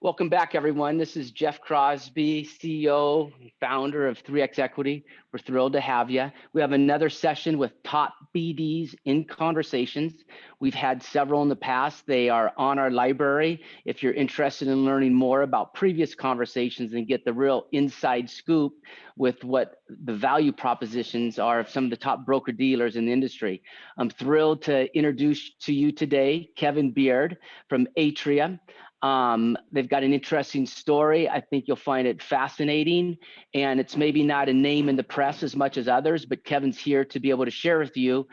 Welcome back, everyone. This is Jeff Crosby, CEO, founder of 3X Equity. We're thrilled to have you. We have another session with top BDs in conversations. We've had several in the past. They are on our library. If you're interested in learning more about previous conversations and get the real inside scoop with what the value propositions are of some of the top broker dealers in the industry, I'm thrilled to introduce to you today Kevin Beard from Atria. They've got an interesting story. I think you'll find it fascinating, and it's maybe not a name in the press as much as others, but Kevin's here to be able to share with you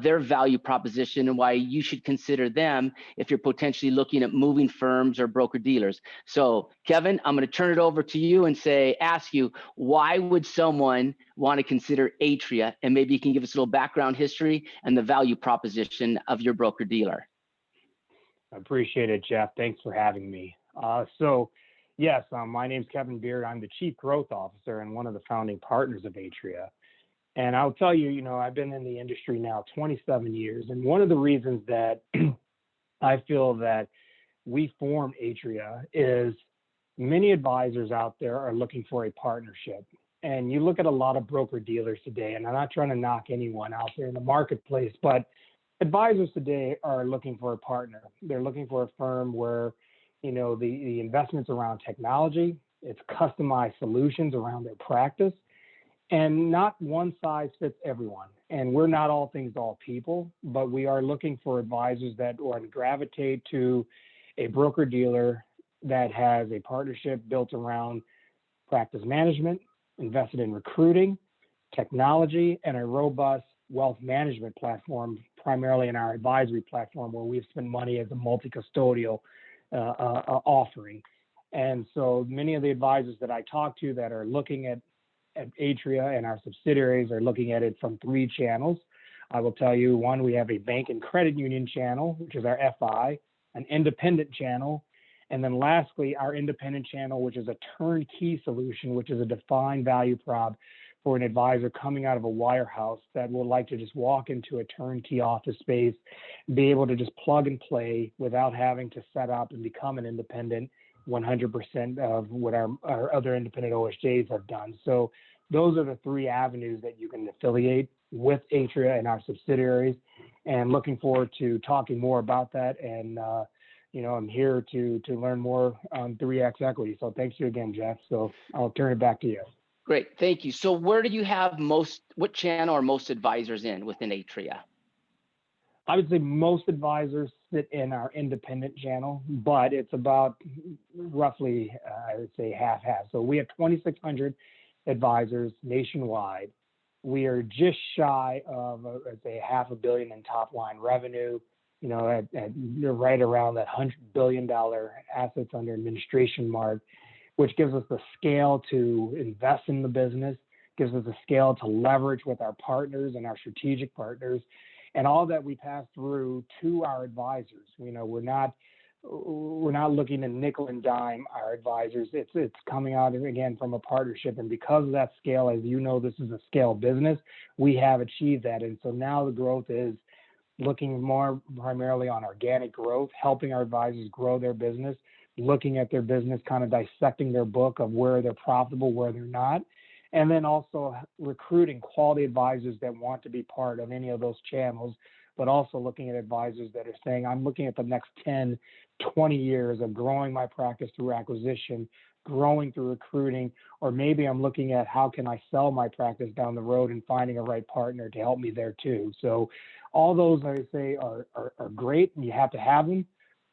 their value proposition and why you should consider them if you're potentially looking at moving firms or broker dealers. So Kevin, I'm going to turn it over to you and ask you, why would someone want to consider Atria? And maybe you can give us a little background history and the value proposition of your broker dealer. I appreciate it, Jeff. Thanks for having me. Yes, my name's Kevin Beard. I'm the Chief Growth Officer and one of the founding partners of Atria. And I'll tell you, I've been in the industry now 27 years. And one of the reasons that I feel that we formed Atria is many advisors out there are looking for a partnership. And you look at a lot of broker dealers today, and I'm not trying to knock anyone out there in the marketplace, but advisors today are looking for a partner. They're looking for a firm where, the investments around technology, it's customized solutions around their practice, and not one size fits everyone. And we're not all things to all people, but we are looking for advisors that want to gravitate to a broker dealer that has a partnership built around practice management, invested in recruiting, technology, and a robust wealth management platform, primarily in our advisory platform, where we've spent money as a multicustodial offering. And so many of the advisors that I talk to that are looking at Atria and our subsidiaries are looking at it from three channels. I will tell you, one, we have a bank and credit union channel, which is our FI, an independent channel, and then lastly, our independent channel, which is a turnkey solution, which is a defined value prop for an advisor coming out of a wirehouse that would like to just walk into a turnkey office space, be able to just plug and play without having to set up and become an independent 100% of what our other independent OSJs have done. So those are the three avenues that you can affiliate with Atria and our subsidiaries, and looking forward to talking more about that. And, I'm here to learn more on 3X Equity. So thanks to you again, Jeff. So I'll turn it back to you. Great, thank you. So where do you have what channel are most advisors in within Atria? I would say most advisors sit in our independent channel, but it's about roughly, I would say half-half. So we have 2,600 advisors nationwide. We are just shy of, I'd say, $500 million in top line revenue, at right around that $100 billion assets under administration mark, which gives us the scale to invest in the business, gives us the scale to leverage with our partners and our strategic partners, and all that we pass through to our advisors. We're not looking to nickel and dime our advisors. It's coming out again from a partnership, and because of that scale, as you know, this is a scale business. We have achieved that, and so now the growth is looking more primarily on organic growth, helping our advisors grow their business, looking at their business, kind of dissecting their book of where they're profitable, where they're not, and then also recruiting quality advisors that want to be part of any of those channels, but also looking at advisors that are saying, I'm looking at the next 10, 20 years of growing my practice through acquisition, growing through recruiting, or maybe I'm looking at how can I sell my practice down the road and finding a right partner to help me there too. So all those, I say, are great, and you have to have them.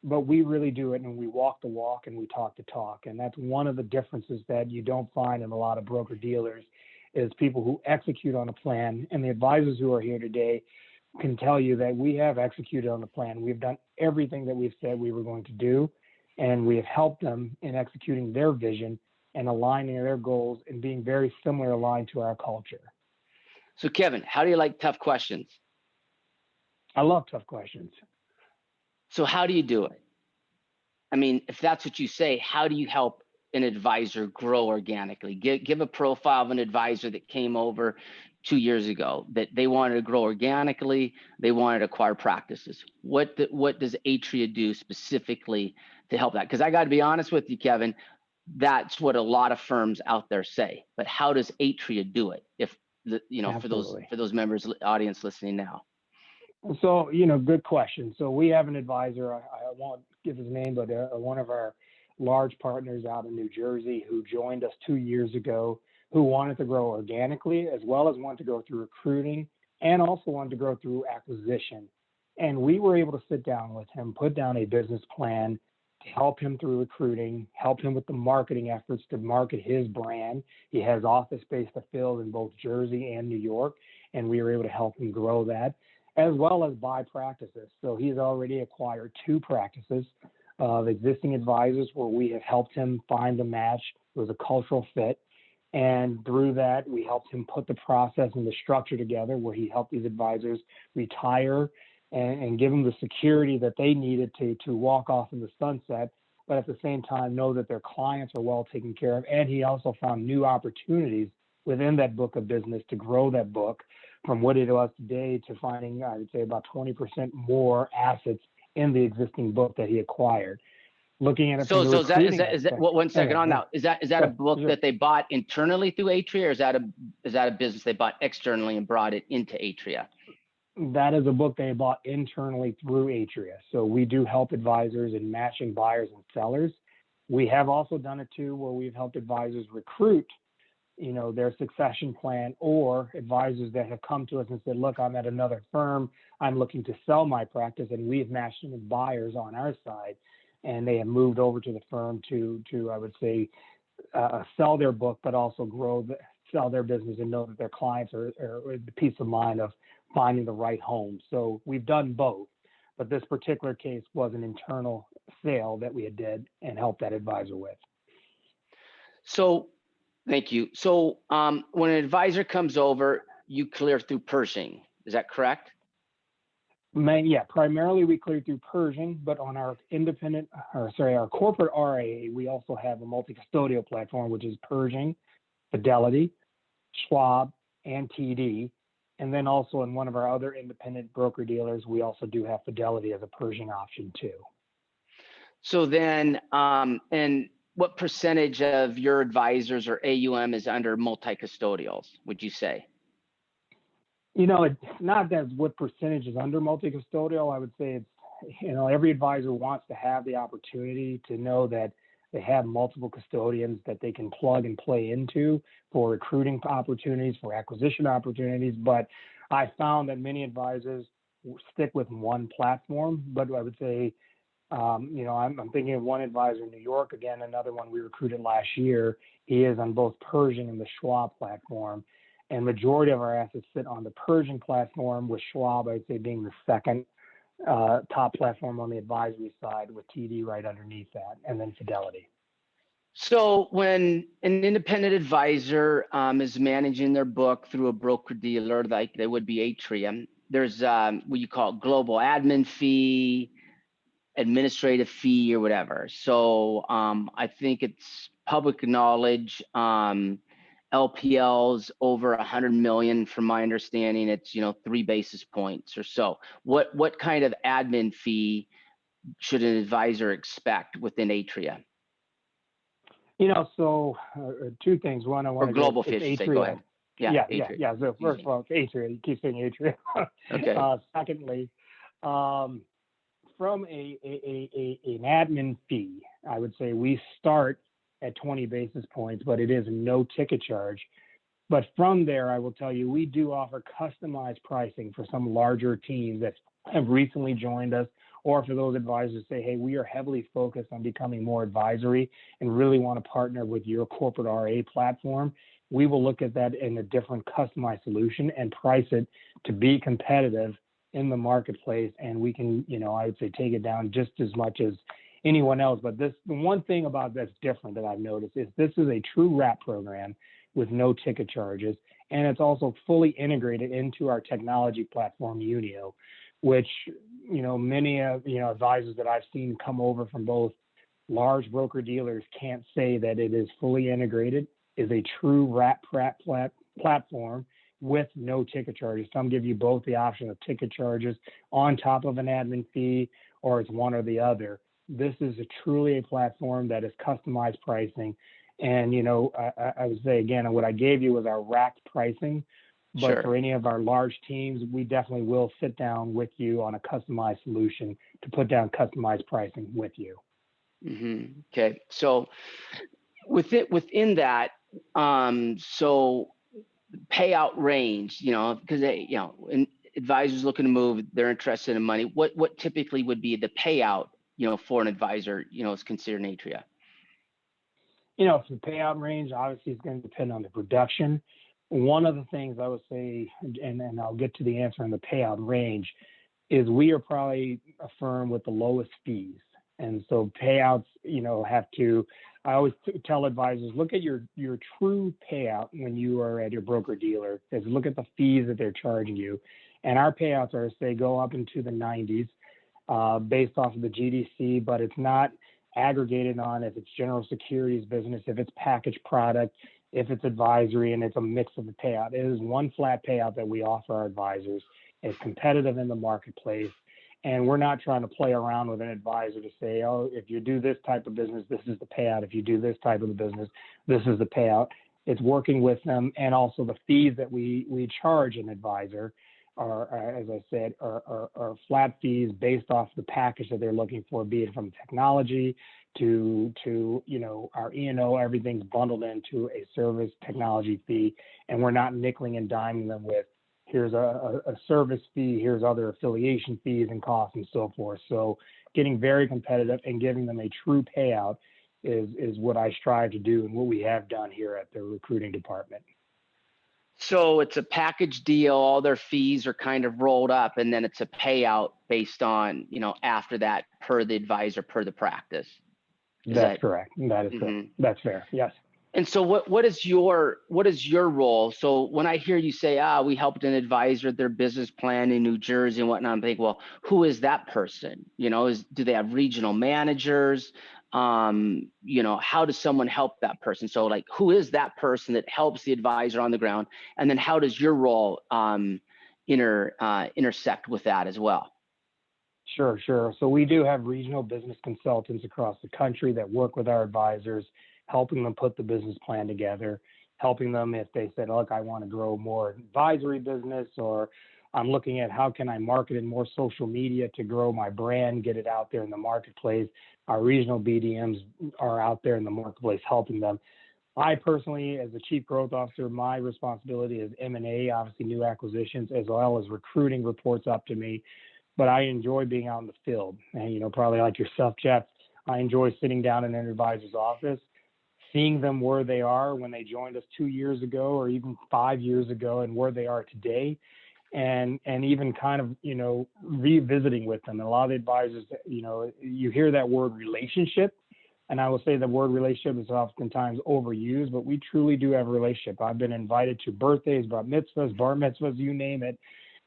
But we really do it, and we walk the walk and we talk the talk. And that's one of the differences that you don't find in a lot of broker dealers is people who execute on a plan. And the advisors who are here today can tell you that we have executed on the plan. We've done everything that we've said we were going to do, and we have helped them in executing their vision and aligning their goals and being very similar aligned to our culture. So Kevin, how do you like tough questions? I love tough questions. So how do you do it? I mean, if that's what you say, how do you help an advisor grow organically? Give a profile of an advisor that came over 2 years ago, that they wanted to grow organically, they wanted to acquire practices. What does Atria do specifically to help that? Because I got to be honest with you, Kevin, that's what a lot of firms out there say. But how does Atria do it? If Absolutely. for those members, audience listening now. So, good question. So we have an advisor, I won't give his name, but one of our large partners out in New Jersey who joined us 2 years ago, who wanted to grow organically as well as wanted to grow through recruiting and also wanted to grow through acquisition. And we were able to sit down with him, put down a business plan to help him through recruiting, help him with the marketing efforts to market his brand. He has office space to fill in both Jersey and New York, and we were able to help him grow that, as well as buy practices. So he's already acquired 2 practices of existing advisors where we have helped him find a match. It was a cultural fit. And through that, we helped him put the process and the structure together where he helped these advisors retire and give them the security that they needed to walk off in the sunset, but at the same time know that their clients are well taken care of. And he also found new opportunities within that book of business to grow that book from what it was today to finding, I would say, about 20% more assets in the existing book that he acquired. Looking at it from the recruiting aspect. Well, 1 second on that. Is that a book that they bought internally through Atria, or is that a business they bought externally and brought it into Atria? That is a book they bought internally through Atria. So we do help advisors in matching buyers and sellers. We have also done it too, where we've helped advisors recruit, their succession plan, or advisors that have come to us and said, look, I'm at another firm, I'm looking to sell my practice, and we've matched them with buyers on our side, and they have moved over to the firm to I would say, sell their book, but also sell their business and know that their clients are the peace of mind of finding the right home. So we've done both, but this particular case was an internal sale that we did and helped that advisor with. So thank you. So when an advisor comes over, you clear through Pershing. Is that correct? Yeah, primarily we clear through Pershing, but on our our corporate RIA, we also have a multicustodial platform, which is Pershing, Fidelity, Schwab, and TD. And then also in one of our other independent broker dealers, we also do have Fidelity as a Pershing option too. So then, and what percentage of your advisors or AUM is under multicustodials, would you say? It's not that what percentage is under multicustodial. I would say it's, every advisor wants to have the opportunity to know that they have multiple custodians that they can plug and play into for recruiting opportunities, for acquisition opportunities. But I found that many advisors stick with one platform. But I would say, I'm thinking of one advisor in New York, again, another one we recruited last year. He is on both Pershing and the Schwab platform. And majority of our assets sit on the Pershing platform, with Schwab, I'd say, being the second top platform on the advisory side, with TD right underneath that, and then Fidelity. So when an independent advisor is managing their book through a broker dealer, like they would be Atria, there's what you call global admin fee, administrative fee, or whatever. So I think it's public knowledge. LPLs over 100 million, from my understanding, it's 3 basis points or so. What kind of admin fee should an advisor expect within Atria? So 2 things. One, I want to global fee. Go ahead. Yeah. So first of all, it's Atria. You keep saying Atria. Okay. Secondly, from an admin fee, I would say we start at 20 basis points, but it is no ticket charge. But from there, I will tell you, we do offer customized pricing for some larger teams that have recently joined us, or for those advisors say, hey, we are heavily focused on becoming more advisory and really want to partner with your corporate RA platform. We will look at that in a different customized solution and price it to be competitive in the marketplace. And we can, I would say, take it down just as much as anyone else. But the one thing about that's different that I've noticed is this is a true wrap program with no ticket charges, and it's also fully integrated into our technology platform, Unio, which many advisors that I've seen come over from both large broker dealers can't say that it is fully integrated. Is a true wrap platform with no ticket charges. Some give you both the option of ticket charges on top of an admin fee, or it's one or the other. This is truly a platform that is customized pricing. And, you know, I would say again, what I gave you was our racked pricing. But Sure. for any of our large teams, we definitely will sit down with you on a customized solution to put down customized pricing with you. Okay. So within that, so payout range, you know, because they, you know, when advisors looking to move, they're interested in money. What typically would be the payout, you know, for an advisor, you know, is considered an Atria? You know, for the payout range, obviously it's going to depend on the production. One of the things I would say, and I'll get to the answer on the payout range, is we are probably a firm with the lowest fees. And so payouts, you know, I always tell advisors, look at your true payout when you are at your broker dealer, is look at the fees that they're charging you. And our payouts are, say, go up into the 90s based off of the GDC, but it's not aggregated on if it's general securities business, if it's packaged product, if it's advisory, and it's a mix of the payout. It is one flat payout that we offer our advisors. It's competitive in the marketplace. And we're not trying to play around with an advisor to say, oh, if you do this type of business, this is the payout. If you do this type of business, this is the payout. It's working with them. And also the fees that we charge an advisor are, as I said, are flat fees based off the package that they're looking for, be it from technology to you know, our E&O, everything's bundled into a service technology fee. And we're not nickeling and diming them with, here's a service fee, here's other affiliation fees and costs and so forth. So getting very competitive and giving them a true payout is what I strive to do and what we have done here at the recruiting department. So it's a package deal, all their fees are kind of rolled up, and then it's a payout based on, you know, after that per the advisor, per the practice. That's correct. That is correct. That's fair. Yes. And so what is your role? So when I hear you say, we helped an advisor their business plan in New Jersey and whatnot, I'm thinking, well, who is that person? You know, do they have regional managers? You know, how does someone help that person? So like, who is that person that helps the advisor on the ground? And then how does your role intersect with that as well? Sure. So we do have regional business consultants across the country that work with our advisors, helping them put the business plan together, helping them if they said, look, I want to grow more advisory business, or I'm looking at how can I market in more social media to grow my brand, get it out there in the marketplace. Our regional BDMs are out there in the marketplace helping them. I personally, as the Chief Growth Officer, my responsibility is M&A, obviously new acquisitions, as well as recruiting reports up to me. But I enjoy being out in the field. And, you know, probably like yourself, Jeff, I enjoy sitting down in an advisor's office, seeing them where they are when they joined us 2 years ago or even 5 years ago and where they are today. And even kind of, you know, revisiting with them. And a lot of the advisors, you know, you hear that word relationship. And I will say the word relationship is oftentimes overused, but we truly do have a relationship. I've been invited to birthdays, bar mitzvahs, you name it.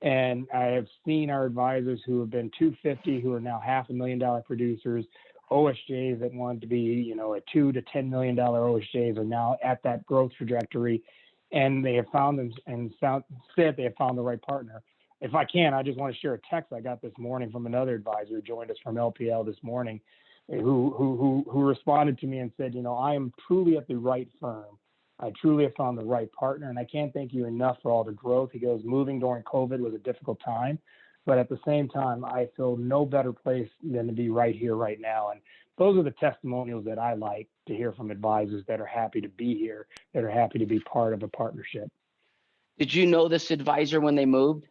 And I have seen our advisors who have been 250, who are now $500,000 producers, OSJs that wanted to be, you know, a $2 to $10 million OSJs are now at that growth trajectory, and they have found them and said they have found the right partner. If I can, I just want to share a text I got this morning from another advisor who joined us from LPL this morning, who responded to me and said, you know, I am truly at the right firm. I truly have found the right partner, and I can't thank you enough for all the growth. He goes, moving during COVID was a difficult time, but at the same time, I feel no better place than to be right here, right now. And those are the testimonials that I like to hear from advisors that are happy to be here, that are happy to be part of a partnership. Did you know this advisor when they moved?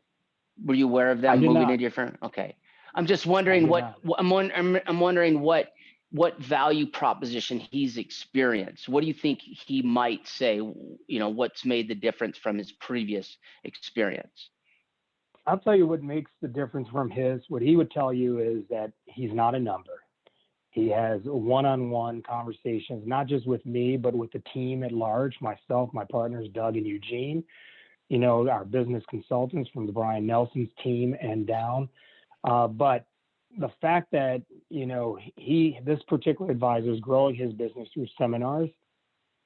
Were you aware of them moving into your firm? Okay. I'm just wondering I'm wondering what value proposition he's experienced. What do you think he might say, you know, what's made the difference from his previous experience? I'll tell you what makes the difference from what he would tell you is that he's not a number. He has one-on-one conversations, not just with me, but with the team at large, myself, my partners, Doug and Eugene, you know, our business consultants from the Brian Nelson's team and down. But the fact that, you know, this particular advisor is growing his business through seminars,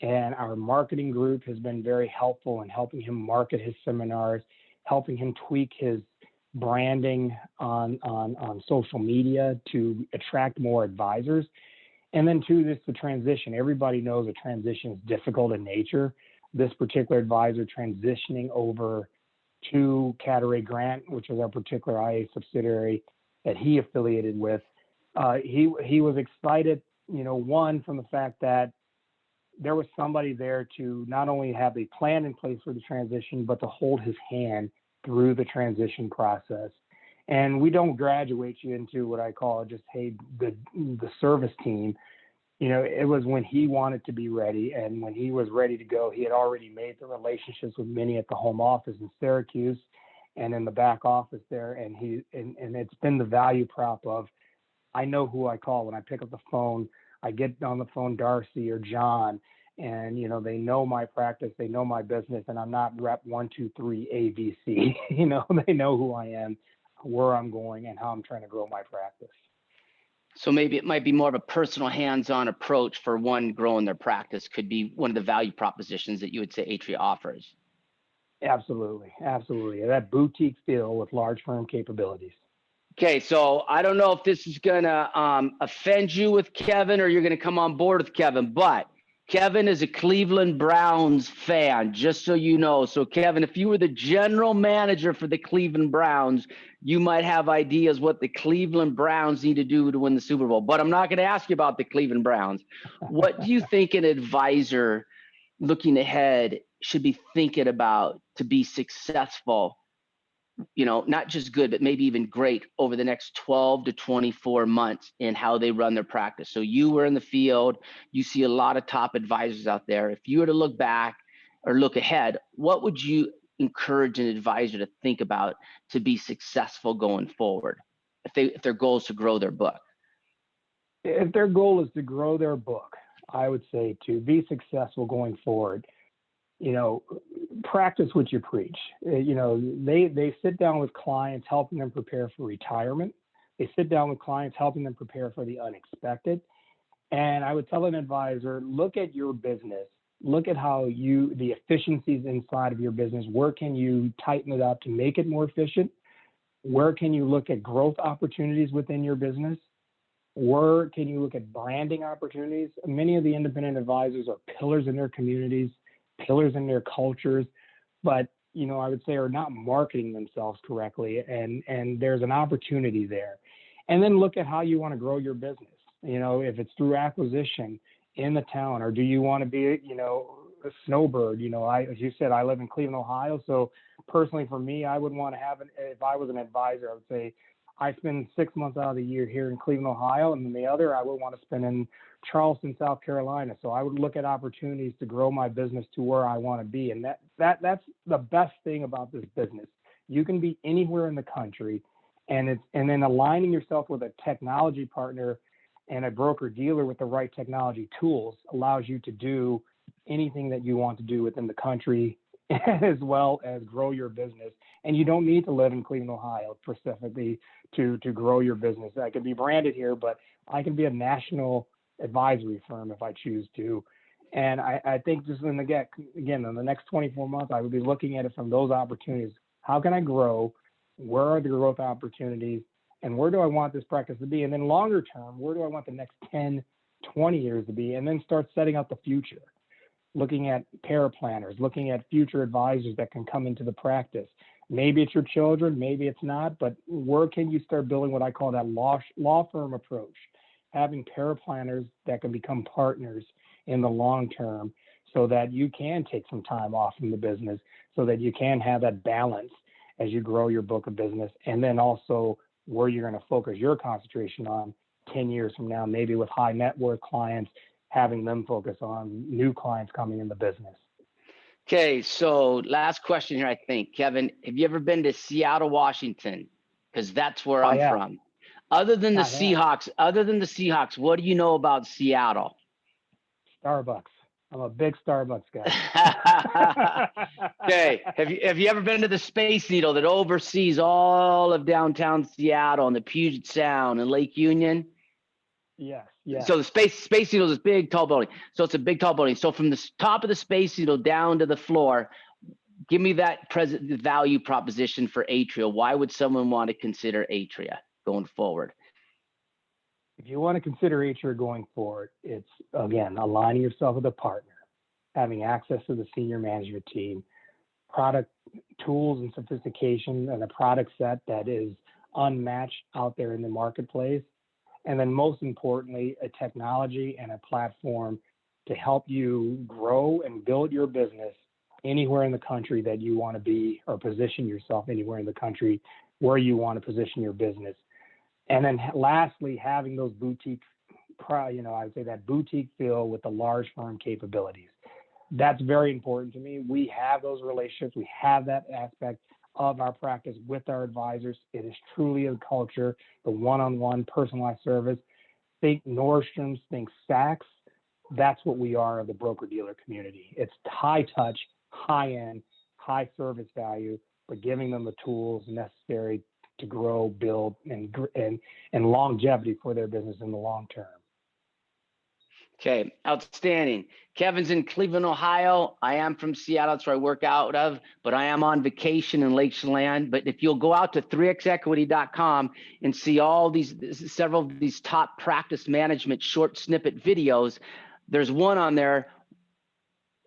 and our marketing group has been very helpful in helping him market his seminars, helping him tweak his branding on social media to attract more advisors. And then two, this the transition. Everybody knows a transition is difficult in nature. This particular advisor transitioning over to Catteray Grant, which is our particular IA subsidiary that he affiliated with, he was excited, one, from the fact that there was somebody there to not only have a plan in place for the transition, but to hold his hand through the transition process. And we don't graduate you into what I call just, hey, the service team. It was when he wanted to be ready, and when he was ready to go, he had already made the relationships with many at the home office in Syracuse and in the back office there. And it's been the value prop of, I know who I call when I pick up the phone. I get on the phone, Darcy or John, and they know my practice, they know my business, and I'm not rep 123 ABC. They know who I am, where I'm going, and how I'm trying to grow my practice. So maybe it might be more of a personal hands-on approach for one growing their practice could be one of the value propositions that you would say Atria offers. Absolutely. That boutique feel with large firm capabilities. Okay, so I don't know if this is going to offend you with Kevin or you're going to come on board with Kevin, but Kevin is a Cleveland Browns fan, just so you know. So Kevin, if you were the general manager for the Cleveland Browns, you might have ideas what the Cleveland Browns need to do to win the Super Bowl. But I'm not going to ask you about the Cleveland Browns. What do you think an advisor looking ahead should be thinking about to be successful, not just good, but maybe even great over the next 12 to 24 months in how they run their practice? So you were in the field, you see a lot of top advisors out there. If you were to look back or look ahead, what would you encourage an advisor to think about to be successful going forward if their goal is to grow their book? If their goal is to grow their book, I would say to be successful going forward, practice what you preach. They sit down with clients, helping them prepare for retirement. They sit down with clients, helping them prepare for the unexpected. And I would tell an advisor, look at your business, look at how the efficiencies inside of your business, where can you tighten it up to make it more efficient? Where can you look at growth opportunities within your business? Where can you look at branding opportunities? Many of the independent advisors are pillars in their communities, pillars in their cultures, but I would say are not marketing themselves correctly, and there's an opportunity there. And then look at how you want to grow your business. If it's through acquisition in the town, or do you want to be a snowbird? As you said, I live in Cleveland, Ohio, so personally for me, I would want to have if I was an advisor, I would say I spend 6 months out of the year here in Cleveland, Ohio, and then the other I would want to spend in Charleston, South Carolina. So I would look at opportunities to grow my business to where I want to be. And that's the best thing about this business. You can be anywhere in the country, and then aligning yourself with a technology partner and a broker dealer with the right technology tools allows you to do anything that you want to do within the country, as well as grow your business. And you don't need to live in Cleveland, Ohio specifically to grow your business. I could be branded here, but I can be a national advisory firm if I choose to. And I think just in the next 24 months, I would be looking at it from those opportunities. How can I grow? Where are the growth opportunities? And where do I want this practice to be? And then longer term, where do I want the next 10, 20 years to be? And then start setting out the future. Looking at paraplanners, looking at future advisors that can come into the practice. Maybe it's your children, maybe it's not, but where can you start building what I call that law firm approach? Having paraplanners that can become partners in the long term so that you can take some time off from the business, so that you can have that balance as you grow your book of business. And then also where you're going to focus your concentration on 10 years from now, maybe with high net worth clients, having them focus on new clients coming in the business. Okay, so last question here, I think. Kevin, have you ever been to Seattle, Washington? Because that's where I'm from. Other than the Seahawks, what do you know about Seattle? Starbucks. I'm a big Starbucks guy. Okay, have you ever been to the Space Needle that oversees all of downtown Seattle and the Puget Sound and Lake Union? Yes. So the Space Needle is a big, tall building. So it's a big, tall building. So from the top of the Space Needle down to the floor, give me that present value proposition for Atria. Why would someone want to consider Atria going forward? If you want to consider Atria going forward, it's, again, aligning yourself with a partner, having access to the senior management team, product tools and sophistication, and a product set that is unmatched out there in the marketplace. And then most importantly, a technology and a platform to help you grow and build your business anywhere in the country that you want to be, or position yourself anywhere in the country where you want to position your business. And then lastly, having those boutique, I would say that boutique feel with the large firm capabilities. That's very important to me. We have those relationships. We have that aspect of our practice with our advisors. It is truly a culture, the one-on-one personalized service. Think Nordstrom's, think Saks. That's what we are of the broker-dealer community. It's high touch, high end, high service value, but giving them the tools necessary to grow, build, and longevity for their business in the long term. Okay, outstanding. Kevin's in Cleveland, Ohio. I am from Seattle, that's where I work out of, but I am on vacation in Lake Chelan. But if you'll go out to 3xequity.com and see all these, several of these top practice management short snippet videos, there's one on there,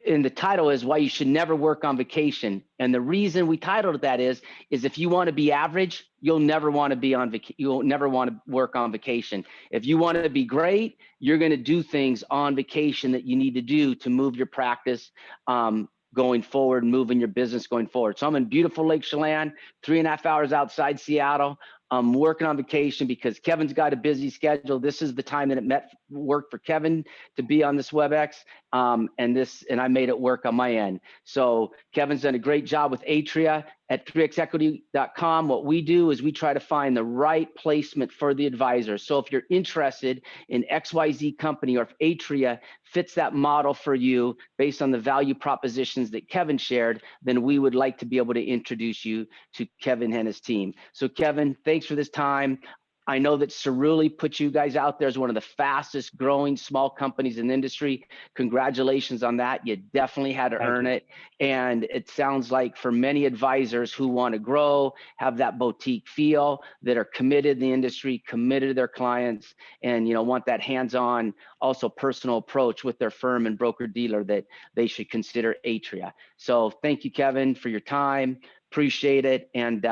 and the title is Why You Should Never Work on Vacation. And the reason we titled that is if you want to be average, you'll never want to be on you'll never want to work on vacation. If you want to be great, you're going to do things on vacation that you need to do to move your practice going forward, moving your business going forward. So I'm in beautiful Lake Chelan, 3.5 hours outside Seattle. I'm working on vacation because Kevin's got a busy schedule. This is the time that it worked for Kevin to be on this WebEx, and I made it work on my end. So Kevin's done a great job with Atria at 3xequity.com. What we do is we try to find the right placement for the advisor. So if you're interested in XYZ company, or if Atria fits that model for you based on the value propositions that Kevin shared, then we would like to be able to introduce you to Kevin and his team. So Kevin, thanks for this time. I know that Cerulli put you guys out there as one of the fastest growing small companies in the industry. Congratulations on that. You definitely had to earn it. And it sounds like for many advisors who want to grow, have that boutique feel, that are committed in the industry, committed to their clients, and want that hands-on, also personal approach with their firm and broker dealer, that they should consider Atria. So thank you, Kevin, for your time. Appreciate it. And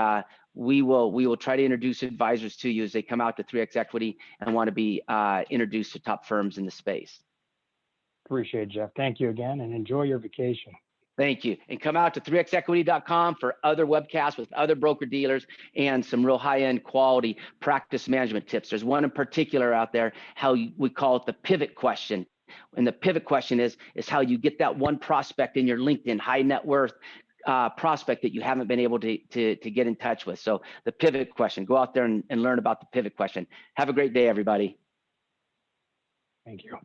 we will try to introduce advisors to you as they come out to 3X Equity and want to be introduced to top firms in the space. Appreciate it, Jeff. Thank you again, and enjoy your vacation. Thank you. And come out to 3xequity.com for other webcasts with other broker dealers and some real high-end quality practice management tips. There's one in particular out there, we call it the pivot question. And the pivot question is how you get that one prospect in your LinkedIn high net worth prospect that you haven't been able to get in touch with. So the pivot question, go out there and learn about the pivot question. Have a great day, everybody. Thank you.